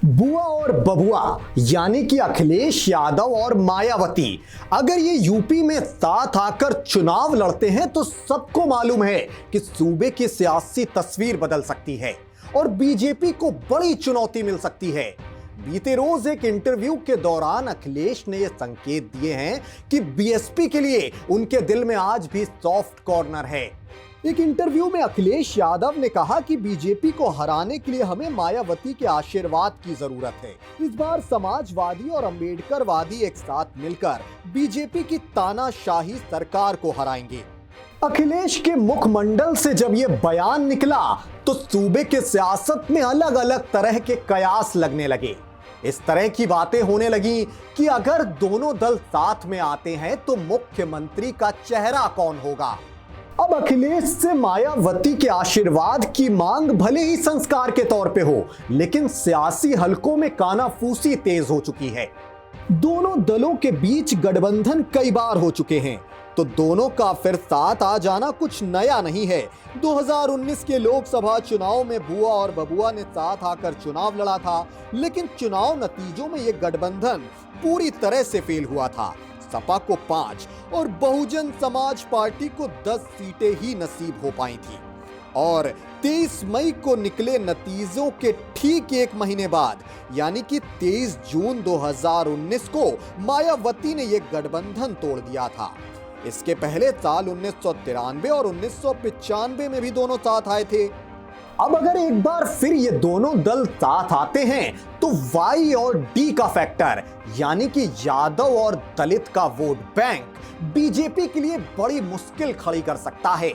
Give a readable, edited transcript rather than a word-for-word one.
बुआ और बबुआ यानी कि अखिलेश यादव और मायावती अगर ये यूपी में साथ आकर चुनाव लड़ते हैं तो सबको मालूम है कि सूबे की सियासी तस्वीर बदल सकती है और बीजेपी को बड़ी चुनौती मिल सकती है। बीते रोज एक इंटरव्यू के दौरान अखिलेश ने यह संकेत दिए हैं कि बीएसपी के लिए उनके दिल में आज भी सॉफ्ट कॉर्नर है। एक इंटरव्यू में अखिलेश यादव ने कहा कि बीजेपी को हराने के लिए हमें मायावती के आशीर्वाद की जरूरत है। इस बार समाजवादी और अंबेडकरवादी एक साथ मिलकर बीजेपी की तानाशाही सरकार को हराएंगे। अखिलेश के मुखमंडल से जब यह बयान निकला तो सूबे के सियासत में अलग अलग तरह के कयास लगने लगे। इस तरह की बातें होने लगी कि अगर दोनों दल साथ में आते हैं तो मुख्यमंत्री का चेहरा कौन होगा। अब अखिलेश से मायावती के आशीर्वाद की मांग भले ही संस्कार के तौर पे हो, लेकिन सियासी हलकों में कानाफूसी तेज हो चुकी है। दोनों दलों के बीच गठबंधन कई बार हो चुके हैं, तो दोनों का फिर साथ आ जाना कुछ नया नहीं है। 2019 के लोकसभा चुनाव में बुआ और बबुआ ने साथ आकर चुनाव लड़ा था, लेकिन चुनाव नतीजों में यह गठबंधन पूरी तरह से फेल हुआ था। सपा को 5 और बहुजन समाज पार्टी को 10 सीटें ही नसीब हो पाई थी और 23 मई को निकले नतीजों के ठीक एक महीने बाद यानी कि 23 जून 2019 को मायावती ने यह गठबंधन तोड़ दिया था। इसके पहले साल 1993 और 1995 में भी दोनों साथ आए थे। अब अगर एक बार फिर ये दोनों दल साथ आते हैं तो वाई और डी का फैक्टर यानी कि यादव और दलित का वोट बैंक बीजेपी के लिए बड़ी मुश्किल खड़ी कर सकता है।